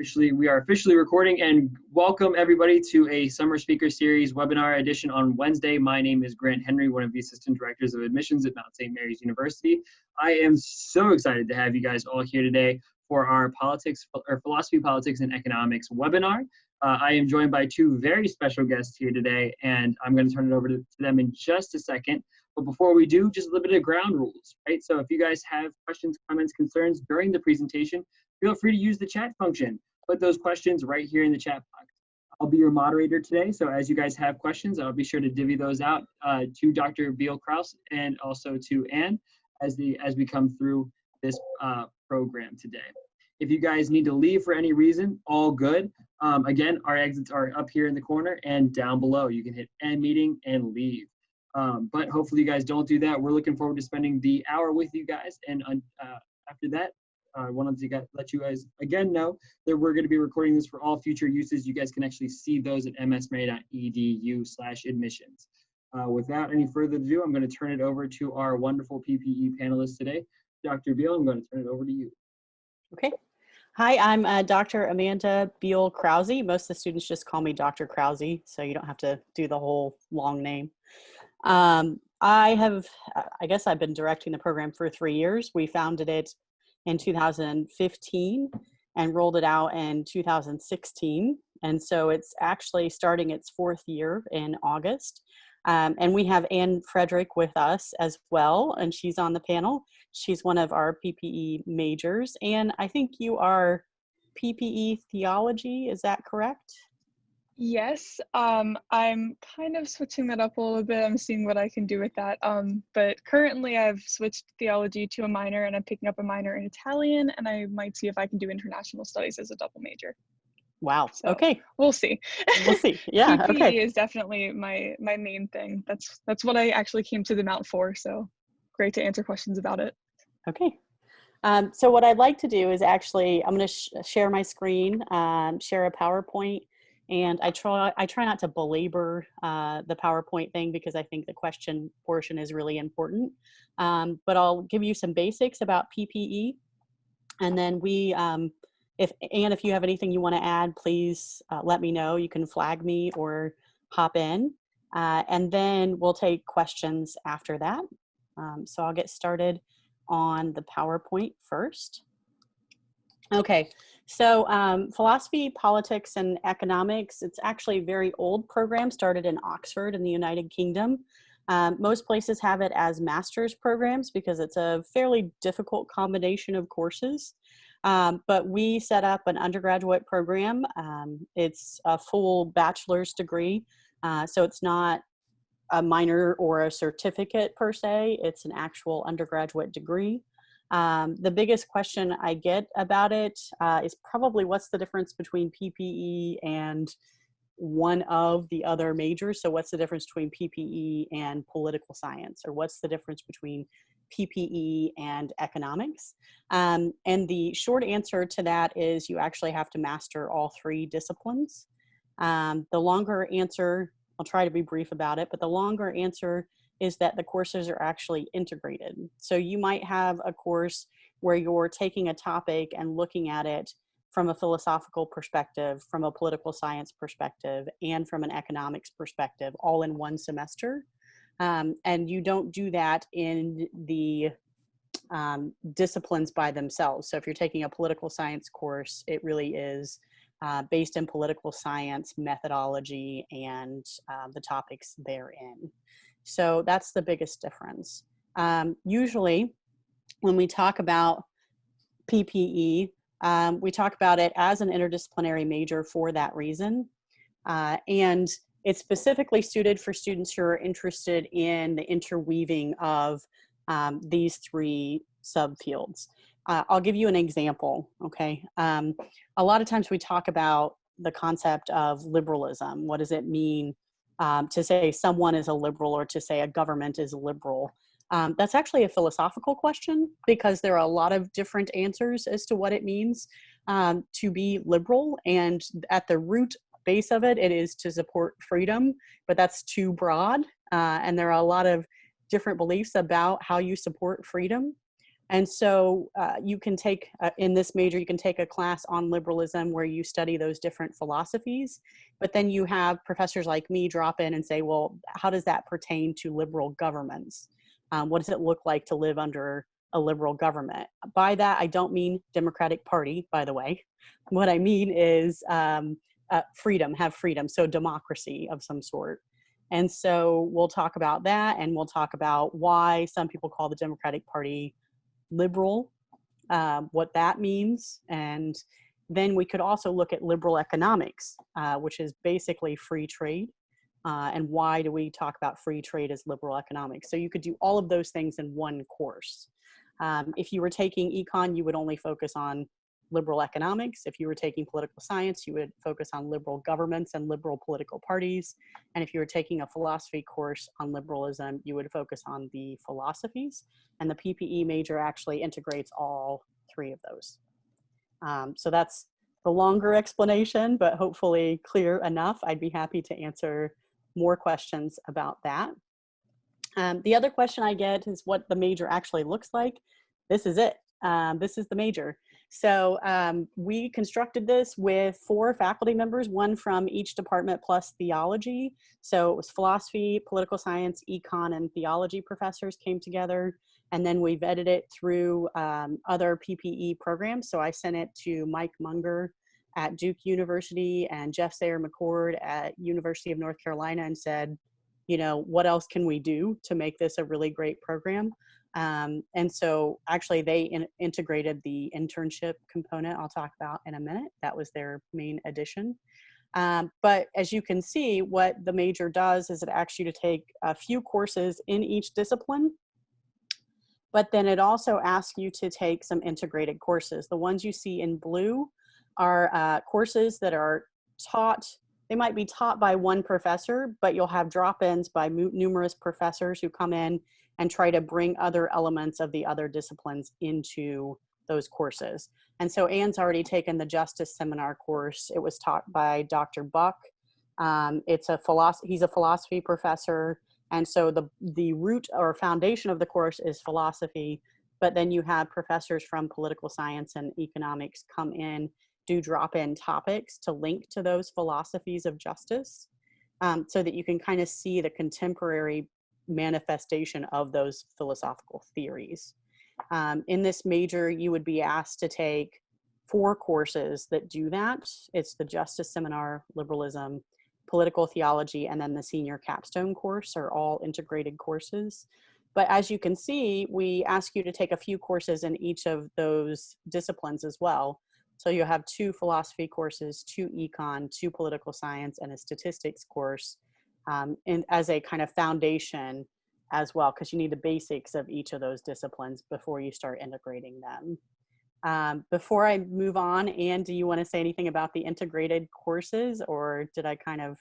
We are officially recording, and welcome everybody to a summer speaker series webinar edition on Wednesday. My name is Grant Henry, one of the assistant directors of admissions at Mount St. Mary's University. I am so excited to have you guys all here today for our philosophy, politics, and economics webinar. I am joined by two very special guests here today, and I'm going to turn it over to them in just a second. But before we do, just a little bit of ground rules, right? So if you guys have questions, comments, concerns during the presentation, feel free to use the chat function. Put those questions right here in the chat box. I'll be your moderator today, so as you guys have questions, I'll be sure to divvy those out to Dr. Beal Krause and also to Anne as we come through this program today. If you guys need to leave for any reason, all good. Again, our exits are up here in the corner and down below. You can hit end meeting and leave. But hopefully you guys don't do that. We're looking forward to spending the hour with you guys, and after that, I wanted to let you guys again know that we're going to be recording this for all future uses. You guys can actually see those at msmary.edu/admissions. Without any further ado, I'm going to turn it over to our wonderful PPE panelists today. Dr. Beal, I'm going to turn it over to you. Okay. Hi, I'm Dr. Amanda Beal Krause. Most of the students just call me Dr. Krause, so you don't have to do the whole long name. I guess I've been directing the program for 3 years. We founded it in 2015 and rolled it out in 2016. And so it's actually starting its fourth year in August. And we have Anne Frederick with us as well, and she's on the panel. She's one of our PPE majors, and I think you are PPE theology, is that correct? Yes, I'm kind of switching that up a little bit. I'm seeing what I can do with that. But currently I've switched theology to a minor, and I'm picking up a minor in Italian, and I might see if I can do international studies as a double major. Wow. So, okay. We'll see. We'll see. Yeah. PPE okay. is definitely my main thing. That's what I actually came to the Mount for. So great to answer questions about it. Okay. So what I'd like to do is actually, I'm going to share my screen, share a PowerPoint. And I try not to belabor the PowerPoint thing because I think the question portion is really important. But I'll give you some basics about PPE. And then if you have anything you want to add, please let me know. You can flag me or hop in. And then we'll take questions after that. So I'll get started on the PowerPoint first. Okay, so philosophy, politics, and economics, it's actually a very old program, started in Oxford in the United Kingdom. Most places have it as master's programs because it's a fairly difficult combination of courses. But we set up an undergraduate program. It's a full bachelor's degree, so it's not a minor or a certificate per se, it's an actual undergraduate degree. The biggest question I get about it is probably what's the difference between PPE and one of the other majors? So what's the difference between PPE and political science? Or what's the difference between PPE and economics? And the short answer to that is you actually have to master all three disciplines. The longer answer, I'll try to be brief about it, but the longer answer is that the courses are actually integrated. So you might have a course where you're taking a topic and looking at it from a philosophical perspective, from a political science perspective, and from an economics perspective, all in one semester. And you don't do that in the disciplines by themselves. So if you're taking a political science course, it really is based in political science, methodology, and the topics therein. So that's the biggest difference. Usually when we talk about PPE, we talk about it as an interdisciplinary major for that reason. And it's specifically suited for students who are interested in the interweaving of these three subfields. I'll give you an example, okay? A lot of times we talk about the concept of liberalism. What does it mean to say someone is a liberal or to say a government is liberal? That's actually a philosophical question because there are a lot of different answers as to what it means to be liberal. And at the root base of it, it is to support freedom, but that's too broad. And there are a lot of different beliefs about how you support freedom. And so you can take, in this major, you can take a class on liberalism where you study those different philosophies, but then you have professors like me drop in and say, well, how does that pertain to liberal governments? What does it look like to live under a liberal government? By that, I don't mean Democratic Party, by the way. What I mean is freedom, have freedom, so democracy of some sort. And so we'll talk about that, and we'll talk about why some people call the Democratic Party liberal, what that means. And then we could also look at liberal economics, which is basically free trade. And why do we talk about free trade as liberal economics? So you could do all of those things in one course. If you were taking econ, you would only focus on liberal economics. If you were taking political science, you would focus on liberal governments and liberal political parties. And if you were taking a philosophy course on liberalism, you would focus on the philosophies. And the PPE major actually integrates all three of those. So that's the longer explanation, but hopefully clear enough. I'd be happy to answer more questions about that. The other question I get is what the major actually looks like. This is it. This is the major. So we constructed this with 4 faculty members, 1 from each department plus theology. So it was philosophy, political science, econ, and theology professors came together. And then we vetted it through other PPE programs. So I sent it to Mike Munger at Duke University and Jeff Sayer McCord at University of North Carolina and said, you know, what else can we do to make this a really great program? And so actually they integrated the internship component I'll talk about in a minute. That was their main addition. But as you can see, what the major does is it asks you to take a few courses in each discipline, but then it also asks you to take some integrated courses. The ones you see in blue are courses that are taught. They might be taught by one professor, but you'll have drop-ins by numerous professors who come in and try to bring other elements of the other disciplines into those courses. And so Anne's already taken the Justice Seminar course. It was taught by Dr. Buck. He's a philosophy professor. And so the root or foundation of the course is philosophy, but then you have professors from political science and economics come in, do drop-in topics to link to those philosophies of justice, so that you can kind of see the contemporary manifestation of those philosophical theories. In this major, you would be asked to take 4 courses that do that. It's the Justice Seminar, Liberalism, Political Theology, and then the Senior Capstone course are all integrated courses. But as you can see, we ask you to take a few courses in each of those disciplines as well. So you have 2 philosophy courses, 2 econ, 2 political science, and a statistics course as a kind of foundation as well, because you need the basics of each of those disciplines before you start integrating them. Before I move on, Anne, do you want to say anything about the integrated courses, or did I kind of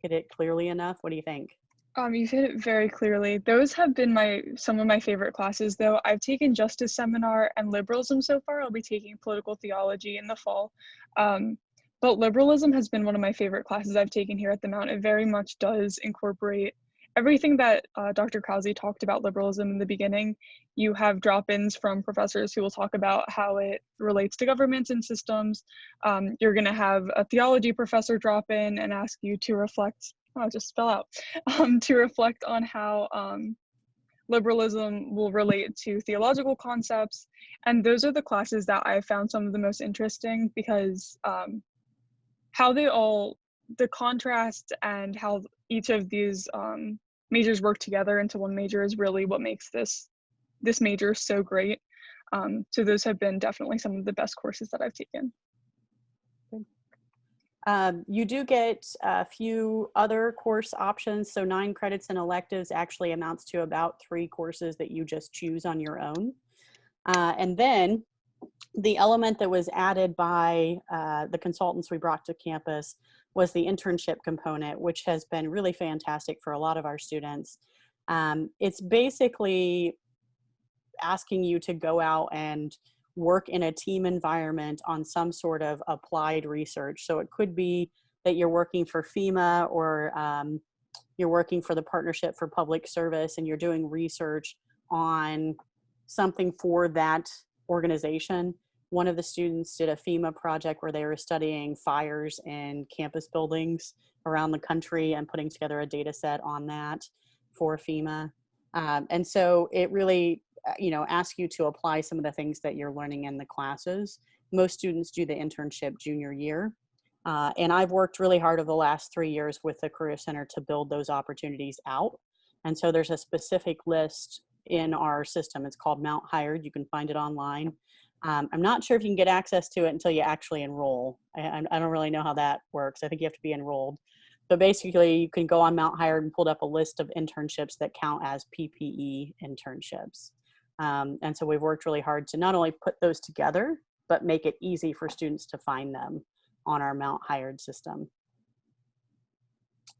hit it clearly enough? What do you think? You hit it very clearly. Those have been some of my favorite classes, though. I've taken Justice Seminar and Liberalism so far. I'll be taking Political Theology in the fall. But Liberalism has been one of my favorite classes I've taken here at the Mount. It very much does incorporate everything that Dr. Krause talked about liberalism in the beginning. You have drop-ins from professors who will talk about how it relates to governments and systems. You're going to have a theology professor drop in and ask you to reflect. Oh, it just fell out. To reflect on how liberalism will relate to theological concepts. And those are the classes that I found some of the most interesting, because how the contrast and how each of these majors work together into one major is really what makes this major so great. So those have been definitely some of the best courses that I've taken. You do get a few other course options. So 9 credits in electives actually amounts to about 3 courses that you just choose on your own. And then the element that was added by the consultants we brought to campus was the internship component, which has been really fantastic for a lot of our students. It's basically asking you to go out and work in a team environment on some sort of applied research. So it could be that you're working for FEMA, or you're working for the Partnership for Public Service, and you're doing research on something for that organization. One of the students did a FEMA project where they were studying fires in campus buildings around the country and putting together a data set on that for FEMA. And so it really, asks you to apply some of the things that you're learning in the classes. Most students do the internship junior year. And I've worked really hard over the last 3 years with the Career Center to build those opportunities out. And so there's a specific list in our system. It's called Mount Hired. You can find it online. I'm not sure if you can get access to it until you actually enroll. I don't really know how that works. I think you have to be enrolled. But basically, you can go on Mount Hired and pull up a list of internships that count as PPE internships. And so we've worked really hard to not only put those together, but make it easy for students to find them on our Mount Hired system.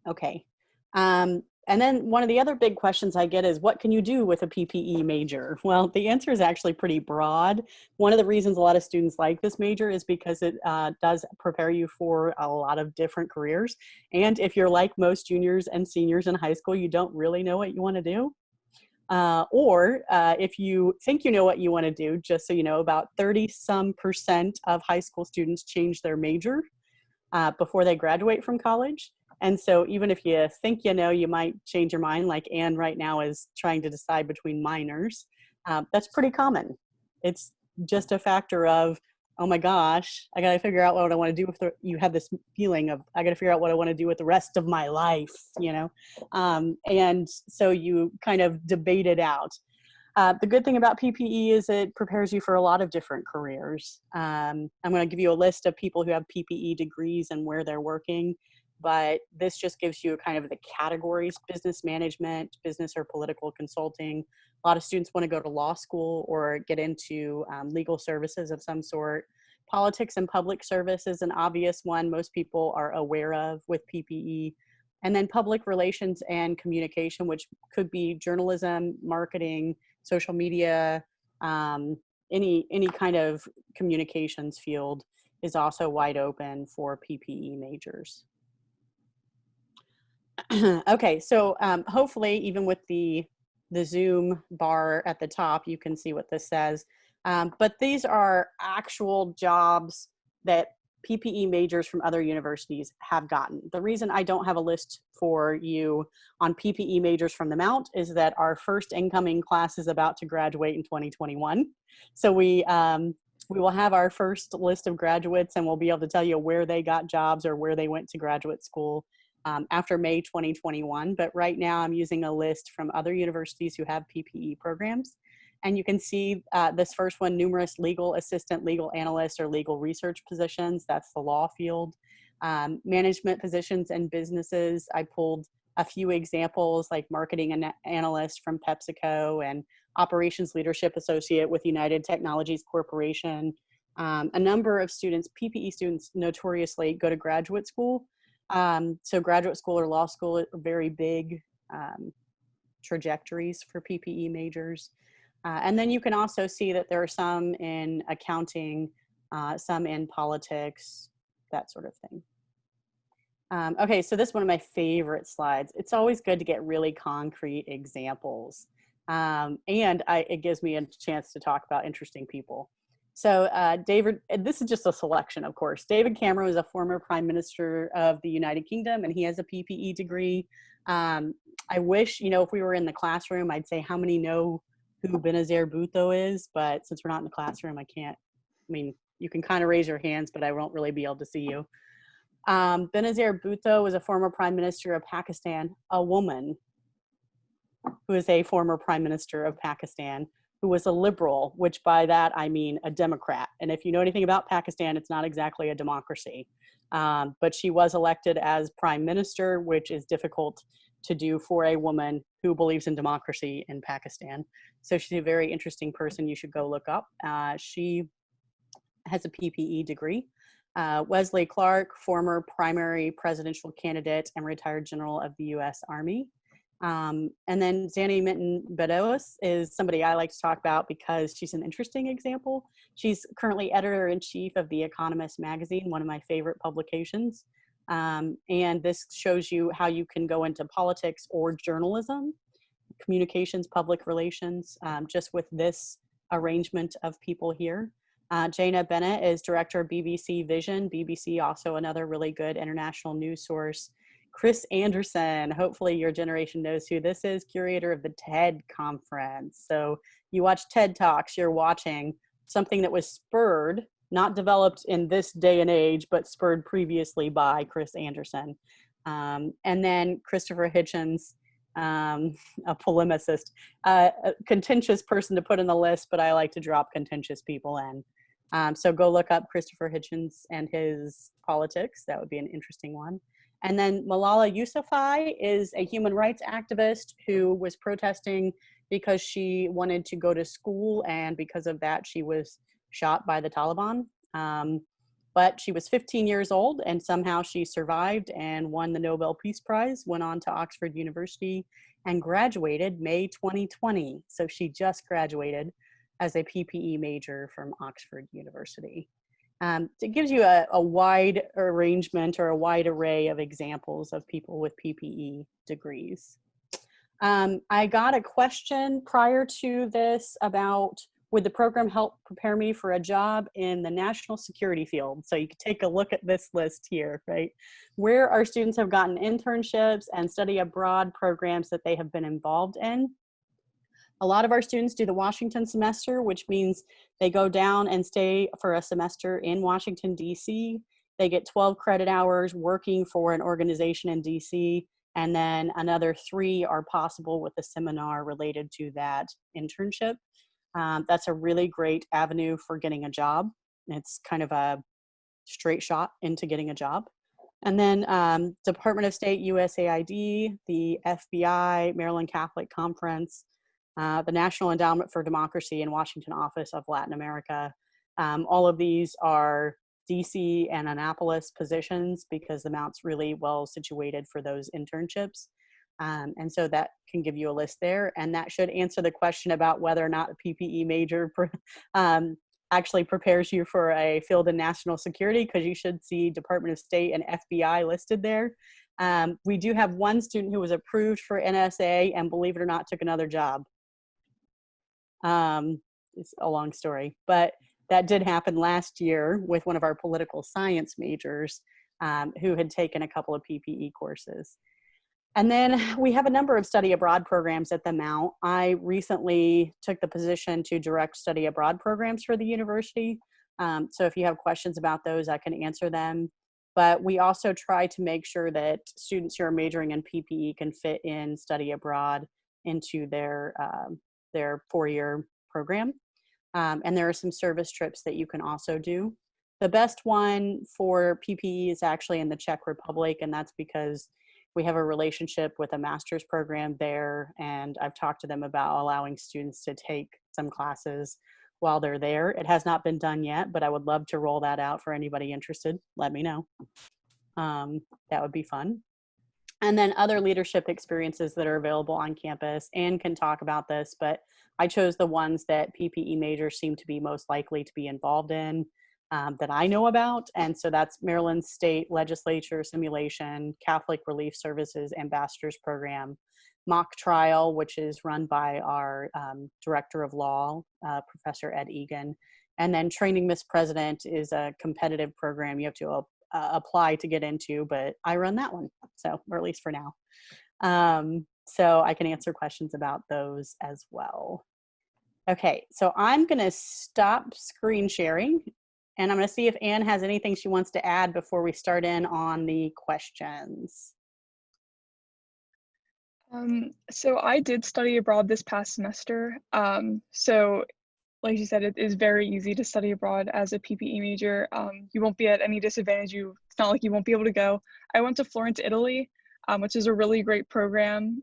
Okay. And then one of the other big questions I get is, what can you do with a PPE major? Well, the answer is actually pretty broad. One of the reasons a lot of students like this major is because it does prepare you for a lot of different careers. And if you're like most juniors and seniors in high school, you don't really know what you want to do. Or if you think you know what you want to do, just so you know, about 30% of high school students change their major before they graduate from college. And so even if you think you know, you might change your mind, like Anne right now is trying to decide between minors. That's pretty common. It's just a factor of, oh my gosh, I got to figure out what I want to do with you have this feeling of, I got to figure out what I want to do with the rest of my life, and so you kind of debate it out. The good thing about PPE is it prepares you for a lot of different careers. I'm going to give you a list of people who have PPE degrees and where they're working, but this just gives you kind of the categories: business management, business or political consulting. A lot of students want to go to law school or get into legal services of some sort. Politics and public service is an obvious one most people are aware of with PPE. And then public relations and communication, which could be journalism, marketing, social media, any kind of communications field is also wide open for PPE majors. Okay, so hopefully even with the Zoom bar at the top, you can see what this says. But these are actual jobs that PPE majors from other universities have gotten. The reason I don't have a list for you on PPE majors from the Mount is that our first incoming class is about to graduate in 2021. So we will have our first list of graduates, and we'll be able to tell you where they got jobs or where they went to graduate school after May 2021. But right now I'm using a list from other universities who have PPE programs. And you can see this first one, numerous legal assistant, legal analyst, or legal research positions. That's the law field. Management positions and businesses. I pulled a few examples like marketing analyst from PepsiCo and operations leadership associate with United Technologies Corporation. A number of students, PPE students, notoriously go to graduate school. So graduate school or law school are very big trajectories for PPE majors. And then you can also see that there are some in accounting, some in politics, that sort of thing. Okay, so this is one of my favorite slides. It's always good to get really concrete examples. And it gives me a chance to talk about interesting people. So David, this is just a selection, of course. David Cameron was a former Prime Minister of the United Kingdom, and he has a PPE degree. I wish, if we were in the classroom, I'd say how many know who Benazir Bhutto is, but since we're not in the classroom, I can't. I mean, you can kind of raise your hands, but I won't really be able to see you. Benazir Bhutto was a former Prime Minister of Pakistan, a woman who is a former Prime Minister of Pakistan, who was a liberal, which by that I mean a Democrat. And if you know anything about Pakistan, it's not exactly a democracy. But she was elected as Prime Minister, which is difficult to do for a woman who believes in democracy in Pakistan. So she's a very interesting person you should go look up. She has a PPE degree. Wesley Clark, former primary presidential candidate and retired general of the US Army. And then Zanny Minton-Beddoes is somebody I like to talk about because she's an interesting example. She's currently editor-in-chief of The Economist magazine, one of my favorite publications. And this shows you how you can go into politics or journalism, communications, public relations, just with this arrangement of people here. Jaina Bennett is director of BBC Vision. BBC, also another really good international news source. Chris Anderson, hopefully your generation knows who this is, curator of the TED conference. So you watch TED Talks, you're watching something that was spurred, not developed in this day and age, but spurred previously by Chris Anderson. And then Christopher Hitchens, a polemicist, a contentious person to put in the list, but I like to drop contentious people in. So go look up Christopher Hitchens and his politics. That would be an interesting one. And then Malala Yousafzai is a human rights activist who was protesting because she wanted to go to school, and because of that, she was shot by the Taliban. But she was 15 years old, and somehow she survived and won the Nobel Peace Prize, went on to Oxford University, and graduated May 2020. So she just graduated as a PPE major from Oxford University. It gives you a wide arrangement or a wide array of examples of people with PPE degrees. I got a question prior to this about, would the program help prepare me for a job in the national security field? So you can take a look at this list here, right? Where our students have gotten internships and study abroad programs that they have been involved in. A lot of our students do the Washington semester, which means they go down and stay for a semester in Washington, DC. They get 12 credit hours working for an organization in DC, and then another 3 are possible with a seminar related to that internship. That's a really great avenue for getting a job. It's kind of a straight shot into getting a job. And then Department of State, USAID, the FBI, Maryland Catholic Conference, the National Endowment for Democracy and Washington Office of Latin America. All of these are DC and Annapolis positions because the Mount's really well situated for those internships. And so that can give you a list there. And that should answer the question about whether or not a PPE major actually prepares you for a field in national security, because you should see Department of State and FBI listed there. We do have one student who was approved for NSA and, believe it or not, took another job. It's a long story, but that did happen last year with one of our political science majors who had taken a couple of PPE courses. And then we have a number of study abroad programs at the Mount. I recently took the position to direct study abroad programs for the university. So if you have questions about those, I can answer them. But we also try to make sure that students who are majoring in PPE can fit in study abroad into their 4-year program. And there are some service trips that you can also do. The best one for PPE is actually in the Czech Republic, and that's because we have a relationship with a master's program there, and I've talked to them about allowing students to take some classes while they're there. It has not been done yet, but I would love to roll that out for anybody interested. Let me know. That would be fun. And then other leadership experiences that are available on campus. Anne can talk about this, but I chose the ones that PPE majors seem to be most likely to be involved in that I know about. And so that's Maryland State Legislature Simulation, Catholic Relief Services Ambassadors Program, Mock Trial, which is run by our Director of Law, Professor Ed Egan. And then Training Miss President is a competitive program you have to apply to get into, but I run that one, so, or at least for now. So I can answer questions about those as well. Okay, so I'm gonna stop screen sharing, and I'm gonna see if Anne has anything she wants to add before we start in on the questions. So I did study abroad this past semester. So like you said, it is very easy to study abroad as a PPE major. You won't be at any disadvantage. It's not like you won't be able to go. I went to Florence, Italy, which is a really great program.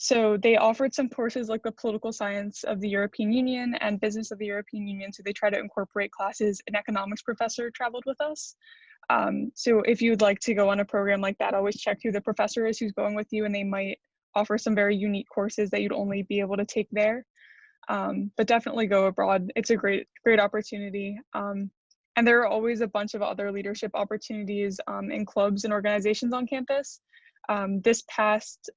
So they offered some courses like the political science of the European Union and business of the European Union. So they try to incorporate classes. An economics professor traveled with us. So if you'd like to go on a program like that, always check who the professor is who's going with you, and they might offer some very unique courses that you'd only be able to take there. But definitely go abroad. It's a great opportunity. And there are always a bunch of other leadership opportunities in clubs and organizations on campus. This past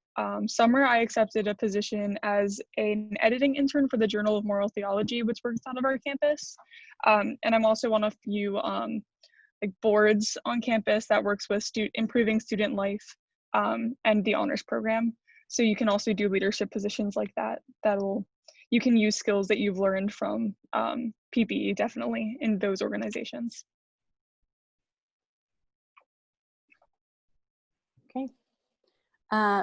summer, I accepted a position as an editing intern for the Journal of Moral Theology, which works out of our campus. And I'm also on a few like boards on campus that works with improving student life and the honors program. So you can also do leadership positions like that. You can use skills that you've learned from PPE definitely in those organizations. Okay.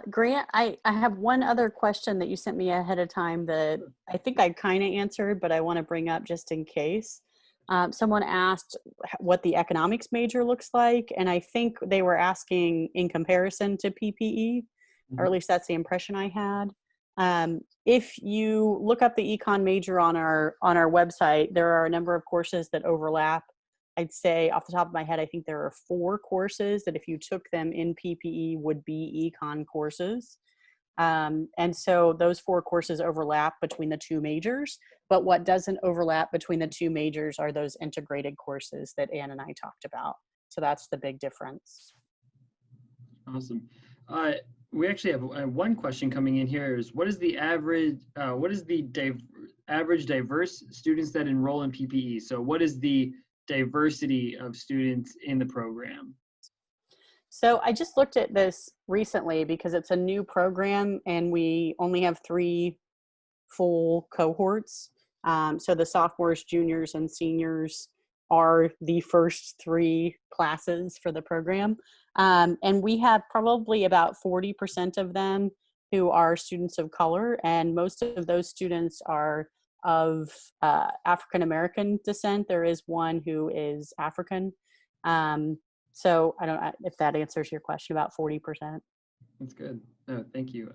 Grant, I have one other question that you sent me ahead of time that I think I kind of answered, but I want to bring up just in case. Someone asked what the economics major looks like, and I think they were asking in comparison to PPE, or at least that's the impression I had. If you look up the econ major on our website, there are a number of courses that overlap. I'd say off the top of my head, I think there are 4 courses that if you took them in PPE would be econ courses. And so those 4 courses overlap between the 2 majors, but what doesn't overlap between the 2 majors are those integrated courses that Ann and I talked about. So that's the big difference. Awesome. We actually have one question coming in here is what is the average, average diverse students that enroll in PPE? So what is the diversity of students in the program? So I just looked at this recently because it's a new program and we only have 3 full cohorts. So the sophomores, juniors, and seniors are the first 3 classes for the program. And we have probably about 40% of them who are students of color, and most of those students are of African-American descent. There is one who is African. So I don't know if that answers your question about 40%. That's good. Oh, thank you.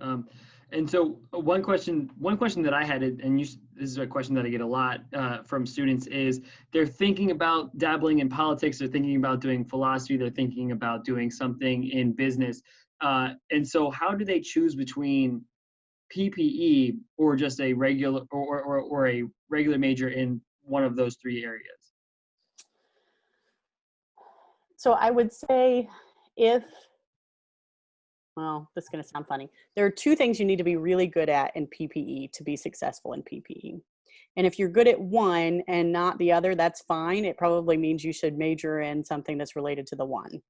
And so one question that I had, and this is a question that I get a lot from students, is they're thinking about dabbling in politics, they're thinking about doing philosophy, they're thinking about doing something in business. And so how do they choose between PPE or just a regular or a regular major in one of those 3 areas? So I would say well, this is going to sound funny. There are 2 things you need to be really good at in PPE to be successful in PPE. And if you're good at one and not the other, that's fine. It probably means you should major in something that's related to the one.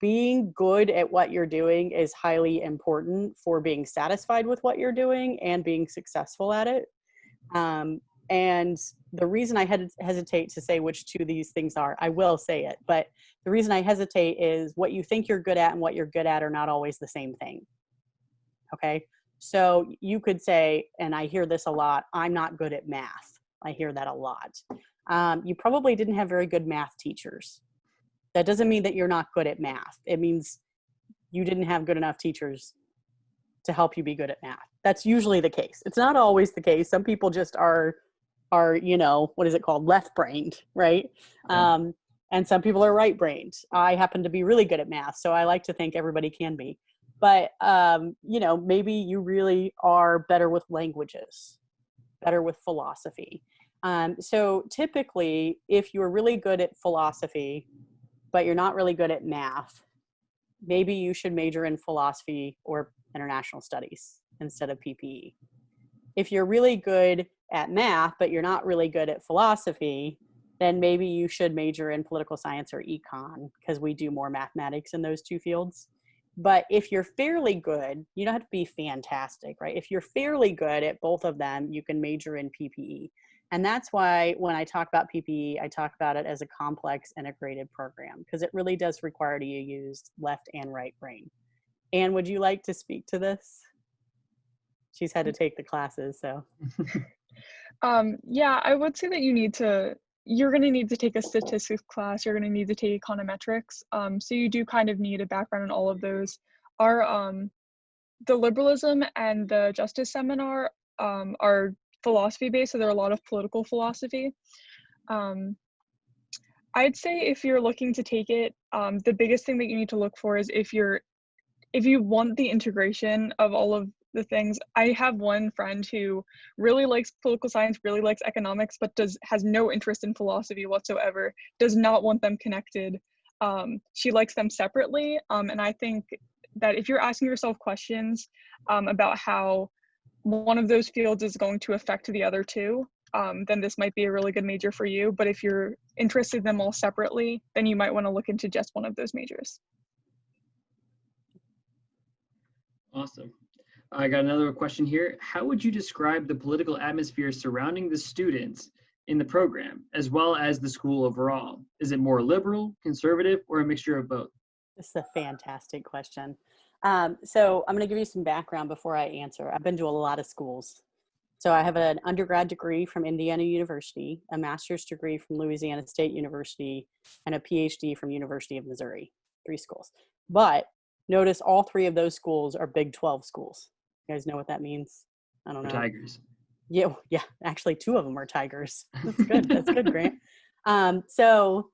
Being good at what you're doing is highly important for being satisfied with what you're doing and being successful at it. And the reason I hesitate to say which 2 of these things are, I will say it, but the reason I hesitate is what you think you're good at and what you're good at are not always the same thing. Okay. So you could say, and I hear this a lot, I'm not good at math. I hear that a lot. You probably didn't have very good math teachers. That doesn't mean that you're not good at math. It means you didn't have good enough teachers to help you be good at math. That's usually the case. It's not always the case. Some people just are, you know, what is it called? Left-brained, right? And some people are right-brained. I happen to be really good at math, so I like to think everybody can be. But, you know, maybe you really are better with languages, better with philosophy. So typically, if you're really good at philosophy, but you're not really good at math, maybe you should major in philosophy or international studies instead of PPE. If you're really good at math, but you're not really good at philosophy, then maybe you should major in political science or econ because we do more mathematics in those 2 fields. But if you're fairly good, you don't have to be fantastic, right? If you're fairly good at both of them, you can major in PPE. And that's why when I talk about PPE, I talk about it as a complex integrated program because it really does require you to use left and right brain. Anne, would you like to speak to this? She's had to take the classes, so. Yeah, I would say that you're going to need to take a statistics class. You're going to need to take econometrics. So you do kind of need a background in all of those. The liberalism and the justice seminar are philosophy based, so there are a lot of political philosophy. I'd say if you're looking to take it, the biggest thing that you need to look for is if you want the integration of all of the things. I have one friend who really likes political science, really likes economics, but has no interest in philosophy whatsoever, does not want them connected. she likes them separately. And I think that if you're asking yourself questions about how one of those fields is going to affect the other two, then this might be a really good major for you. But if you're interested in them all separately, then you might want to look into just one of those majors. Awesome. I got another question here. How would you describe the political atmosphere surrounding the students in the program, as well as the school overall? Is it more liberal, conservative, or a mixture of both? This is a fantastic question. So I'm going to give you some background before I answer. I've been to a lot of schools. So I have an undergrad degree from Indiana University, a master's degree from Louisiana State University, and a Ph.D. from University of Missouri, 3 schools. But notice all 3 of those schools are Big 12 schools. You guys know what that means? I don't know. Tigers. Yeah, actually 2 of them are Tigers. That's good. That's good, Grant. So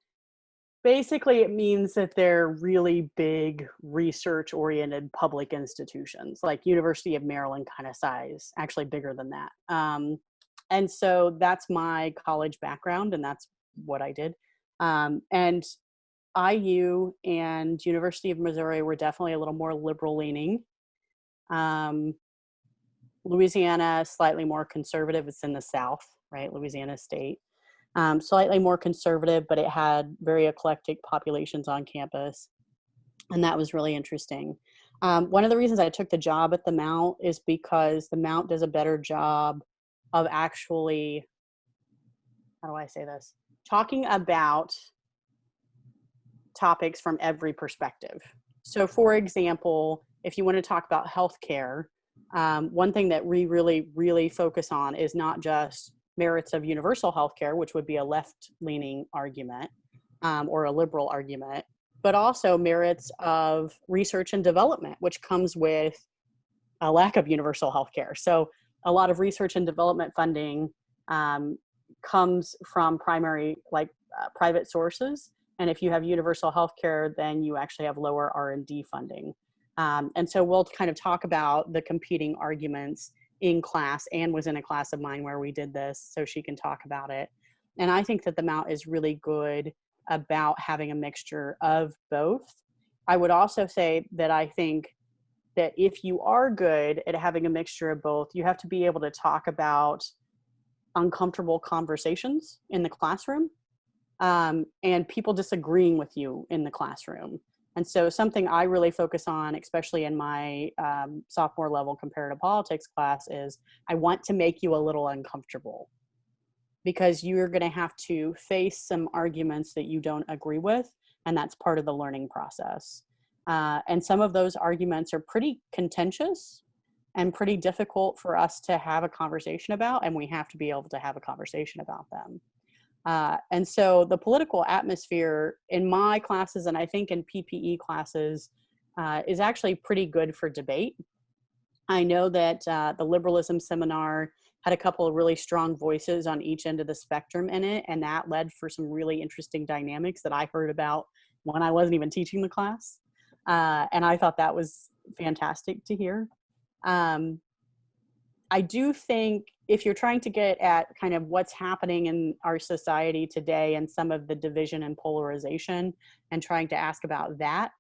basically it means that they're really big research-oriented public institutions, like University of Maryland kind of size, actually bigger than that. And so that's my college background, and that's what I did. And IU and University of Missouri were definitely a little more liberal leaning. Louisiana, slightly more conservative. It's in the South, right? Louisiana State. Slightly more conservative, but it had very eclectic populations on campus. And that was really interesting. One of the reasons I took the job at the Mount is because the Mount does a better job of actually, how do I say this? Talking about topics from every perspective. So for example, if you want to talk about healthcare, one thing that we really focus on is not just merits of universal healthcare, which would be a left-leaning argument or a liberal argument, but also merits of research and development, which comes with a lack of universal healthcare. So a lot of research and development funding comes from private sources. And if you have universal healthcare, then you actually have lower R&D funding. And so we'll kind of talk about the competing arguments in class. Anne was in a class of mine where we did this, so she can talk about it. And I think that the Mount is really good about having a mixture of both. I would also say that I think that if you are good at having a mixture of both, you have to be able to talk about uncomfortable conversations in the classroom and people disagreeing with you in the classroom. And so something I really focus on, especially in my sophomore level comparative politics class, is I want to make you a little uncomfortable, because you're going to have to face some arguments that you don't agree with, and that's part of the learning process. And some of those arguments are pretty contentious and pretty difficult for us to have a conversation about, and we have to be able to have a conversation about them. And so the political atmosphere in my classes, and I think in PPE classes, is actually pretty good for debate. I know that the liberalism seminar had a couple of really strong voices on each end of the spectrum in it, and that led for some really interesting dynamics that I heard about when I wasn't even teaching the class. And I thought that was fantastic to hear. I do think if you're trying to get at kind of what's happening in our society today and some of the division and polarization and trying to ask about that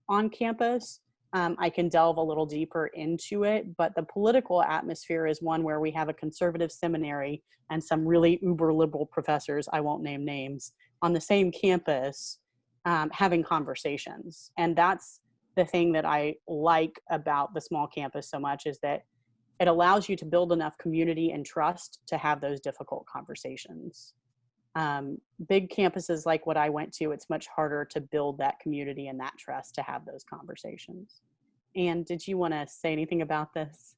on campus, I can delve a little deeper into it. But the political atmosphere is one where we have a conservative seminary and some really uber liberal professors, I won't name names, on the same campus having conversations. And that's the thing that I like about the small campus so much, is that it allows you to build enough community and trust to have those difficult conversations. Big campuses like what I went to, it's much harder to build that community and that trust to have those conversations. Anne, did you want to say anything about this?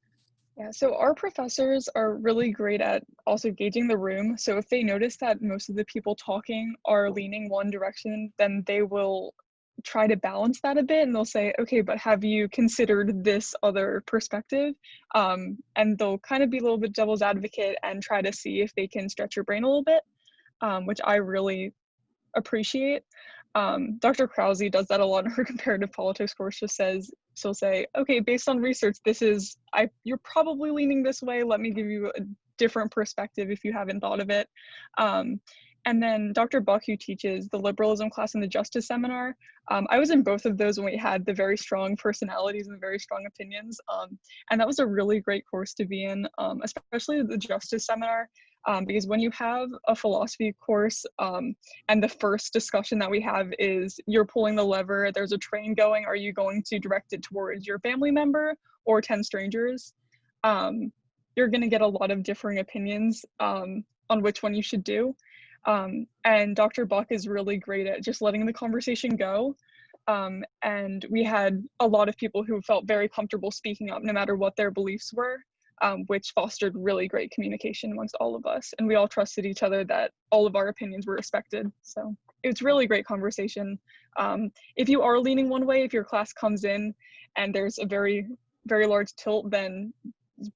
Yeah, so our professors are really great at also gauging the room. So if they notice that most of the people talking are leaning one direction, then they will try to balance that a bit, and they'll say, okay, but have you considered this other perspective? And they'll kind of be a little bit devil's advocate and try to see if they can stretch your brain a little bit, which I really appreciate. Dr. Krause does that a lot in her comparative politics course. She'll say, okay, based on research, you're probably leaning this way. Let me give you a different perspective if you haven't thought of it. And then Dr. Buck, who teaches the liberalism class and the justice seminar, I was in both of those when we had the very strong personalities and the very strong opinions. And that was a really great course to be in, especially the justice seminar, because when you have a philosophy course and the first discussion that we have is you're pulling the lever, there's a train going, are you going to direct it towards your family member or 10 strangers? You're going to get a lot of differing opinions on which one you should do. And Dr. Buck is really great at just letting the conversation go. And we had a lot of people who felt very comfortable speaking up no matter what their beliefs were, which fostered really great communication amongst all of us. And we all trusted each other that all of our opinions were respected. So it's really great conversation. If you are leaning one way, if your class comes in and there's a very, very large tilt, then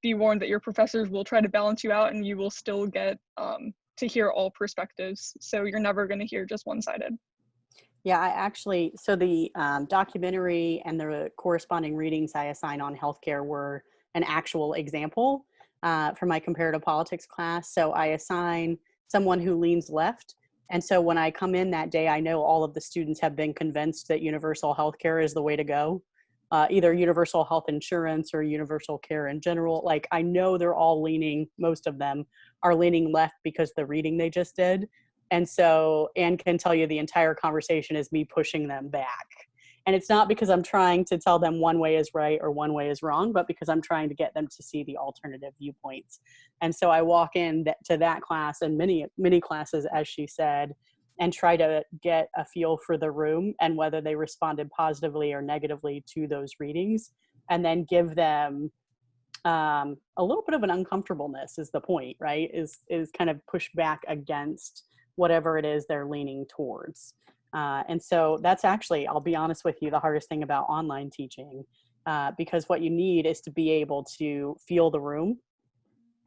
be warned that your professors will try to balance you out and you will still get to hear all perspectives. So you're never going to hear just one-sided. Yeah, I actually, so the documentary and the corresponding readings I assign on healthcare were an actual example for my comparative politics class. So I assign someone who leans left. And so when I come in that day, I know all of the students have been convinced that universal healthcare is the way to go. Either universal health insurance or universal care in general. Like, I know they're all leaning, most of them are leaning left because the reading they just did. And so Anne can tell you the entire conversation is me pushing them back. And it's not because I'm trying to tell them one way is right or one way is wrong, but because I'm trying to get them to see the alternative viewpoints. And so I walk in to that class and many classes, as she said, and try to get a feel for the room and whether they responded positively or negatively to those readings, and then give them a little bit of an uncomfortableness is the point, right? Is kind of push back against whatever it is they're leaning towards. And so that's actually, I'll be honest with you, the hardest thing about online teaching, because what you need is to be able to feel the room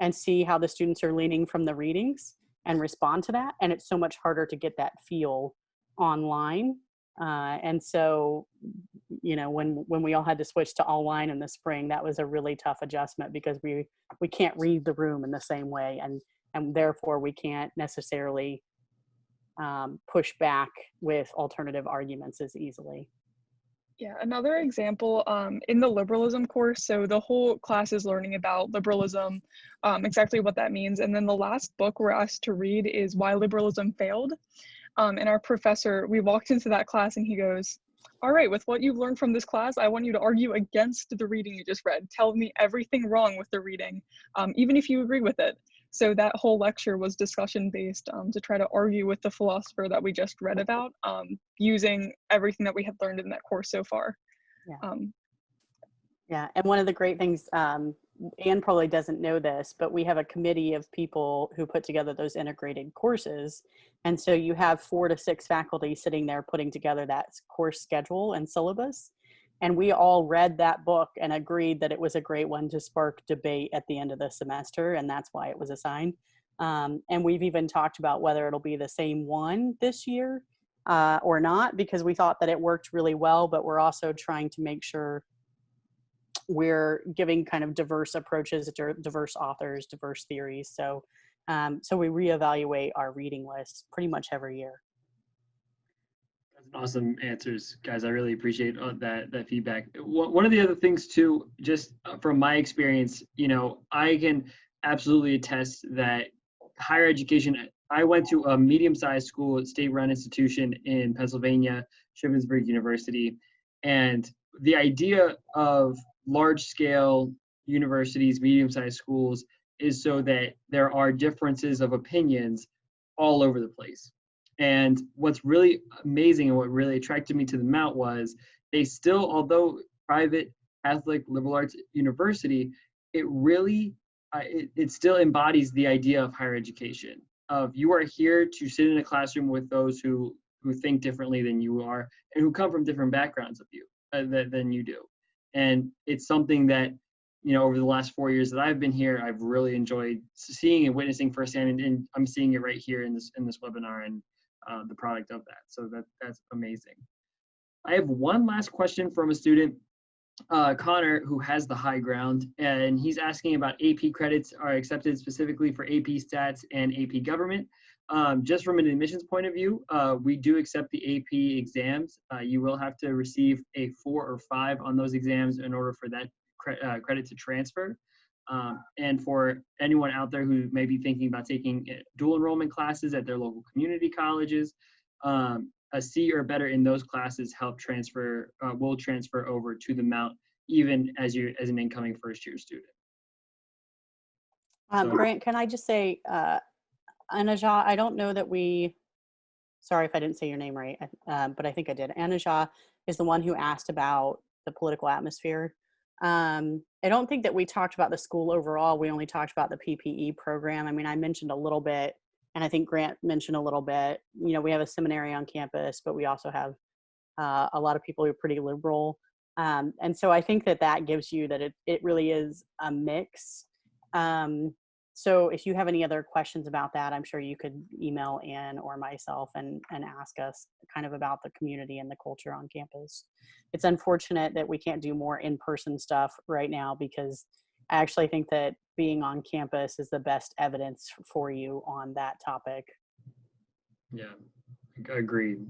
and see how the students are leaning from the readings and respond to that. And it's so much harder to get that feel online. And so, you know, when we all had to switch to online in the spring, that was a really tough adjustment because we can't read the room in the same way. And therefore we can't necessarily push back with alternative arguments as easily. Yeah, another example in the liberalism course, so the whole class is learning about liberalism, exactly what that means. And then the last book we're asked to read is Why Liberalism Failed. And our professor, we walked into that class and he goes, all right, with what you've learned from this class, I want you to argue against the reading you just read. Tell me everything wrong with the reading, even if you agree with it. So that whole lecture was discussion based to try to argue with the philosopher that we just read about, using everything that we have learned in that course so far. Yeah. Yeah, and one of the great things, Anne probably doesn't know this, but we have a committee of people who put together those integrated courses. And so you have 4 to 6 faculty sitting there putting together that course schedule and syllabus. And we all read that book and agreed that it was a great one to spark debate at the end of the semester, and that's why it was assigned. And we've even talked about whether it'll be the same one this year or not, because we thought that it worked really well, but we're also trying to make sure we're giving kind of diverse approaches, diverse authors, diverse theories. So we reevaluate our reading list pretty much every year. That's awesome answers, guys. I really appreciate that feedback. One of the other things too, just from my experience, you know, I can absolutely attest that higher education, I went to a medium-sized school, state-run institution in Pennsylvania, Shippensburg University, and the idea of large-scale universities, medium-sized schools, is so that there are differences of opinions all over the place. And what's really amazing and what really attracted me to the Mount was they still, although private Catholic liberal arts university, it really, it still embodies the idea of higher education. Of you are here to sit in a classroom with those who think differently than you are and who come from different backgrounds of you than you do. And it's something that, you know, over the last 4 years that I've been here, I've really enjoyed seeing and witnessing firsthand, and I'm seeing it right here in this webinar and the product of that. So that's amazing. I have one last question from a student, Connor, who has the high ground, and he's asking about AP credits are accepted specifically for AP Stats and AP Government. Just from an admissions point of view, we do accept the AP exams. You will have to receive a 4 or 5 on those exams in order for that credit to transfer. And for anyone out there who may be thinking about taking dual enrollment classes at their local community colleges, a C or better in those classes will transfer over to the Mount, even as an incoming first-year student. Grant, can I just say, Anaja, I don't know that sorry if I didn't say your name right, but I think I did. Anaja is the one who asked about the political atmosphere. I don't think that we talked about the school overall. We only talked about the PPE program. I mean, I mentioned a little bit, and I think Grant mentioned a little bit. You know, we have a seminary on campus, but we also have a lot of people who are pretty liberal. And so I think that gives you that it really is a mix. So if you have any other questions about that, I'm sure you could email Ann or myself and ask us kind of about the community and the culture on campus. It's unfortunate that we can't do more in-person stuff right now, because I actually think that being on campus is the best evidence for you on that topic. Yeah, agreed.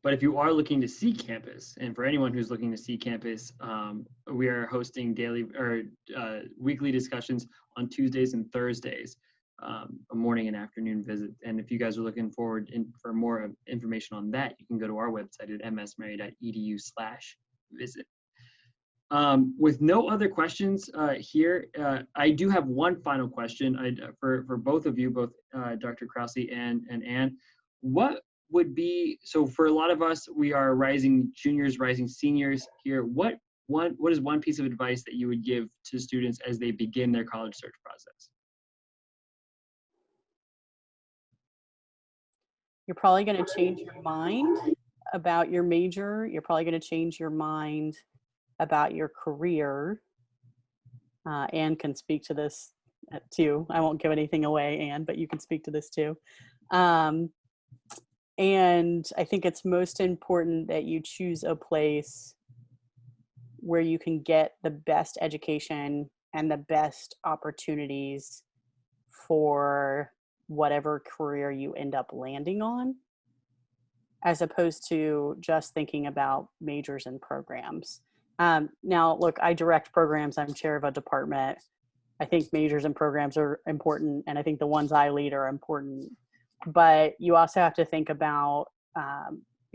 But if you are looking to see campus, and for anyone who's looking to see campus, we are hosting weekly discussions on Tuesdays and Thursdays, a morning and afternoon visit. And if you guys are looking forward for more information on that, you can go to our website at msmary.edu/visit. With no other questions here, I do have one final question for both of you, both Dr. Krause and Ann. What would be, so for a lot of us, we are rising juniors, rising seniors here. What is one piece of advice that you would give to students as they begin their college search process? You're probably going to change your mind about your major. You're probably going to change your mind about your career. Ann can speak to this too. I won't give anything away, Ann, but you can speak to this too. And I think it's most important that you choose a place where you can get the best education and the best opportunities for whatever career you end up landing on, as opposed to just thinking about majors and programs. Now, look, I direct programs. I'm chair of a department. I think majors and programs are important, and I think the ones I lead are important. But you also have to think about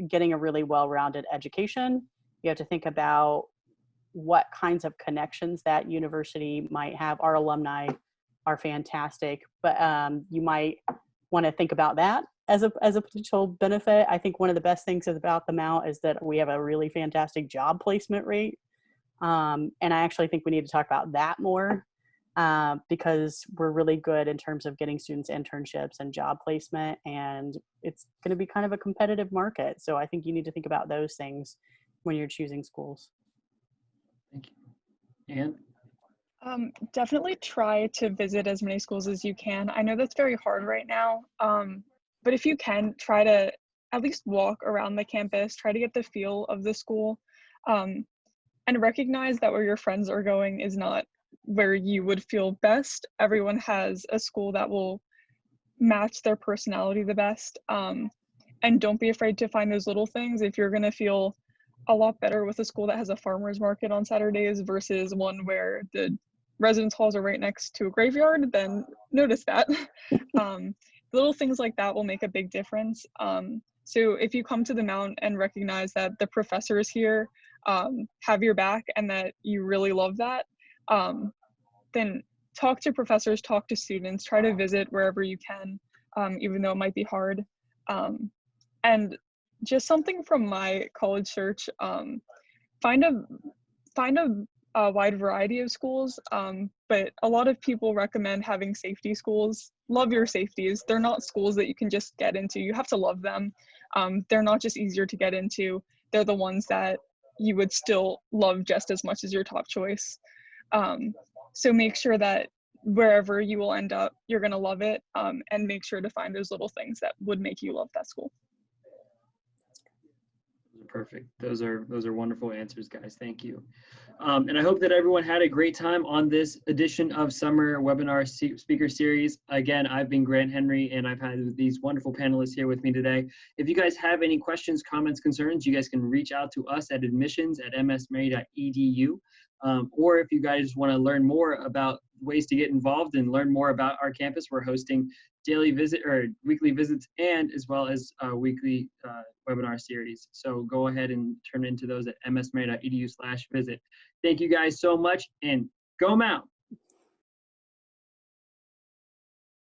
getting a really well-rounded education. You have to think about what kinds of connections that university might have. Our alumni are fantastic, but you might want to think about that as a potential benefit. I think one of the best things about the Mount is that we have a really fantastic job placement rate. And I actually think we need to talk about that more. Because we're really good in terms of getting students internships and job placement, and it's going to be kind of a competitive market. So I think you need to think about those things when you're choosing schools. Thank you. Ann? Definitely try to visit as many schools as you can. I know that's very hard right now, but if you can, try to at least walk around the campus, try to get the feel of the school, and recognize that where your friends are going is not where you would feel best. Everyone has a school that will match their personality the best. And don't be afraid to find those little things. If you're going to feel a lot better with a school that has a farmer's market on Saturdays versus one where the residence halls are right next to a graveyard, then notice that. Little things like that will make a big difference. So if you come to the Mount and recognize that the professors here have your back and that you really love that, then talk to professors, talk to students, try to visit wherever you can, even though it might be hard. And just something from my college search, find a wide variety of schools, but a lot of people recommend having safety schools. Love your safeties. They're not schools that you can just get into. You have to love them. They're not just easier to get into. They're the ones that you would still love just as much as your top choice. So make sure that wherever you will end up, you're going to love it, and make sure to find those little things that would make you love that school. Perfect. Those are wonderful answers, guys. Thank you. And I hope that everyone had a great time on this edition of Summer Webinar Speaker Series. Again, I've been Grant Henry, and I've had these wonderful panelists here with me today. If you guys have any questions, comments, concerns, you guys can reach out to us at admissions@msmary.edu. Or if you guys want to learn more about ways to get involved and learn more about our campus, we're hosting daily visit or weekly visits, and as well as weekly webinar series. So go ahead and turn into those at msmary.edu/visit. Thank you guys so much, and go Mount!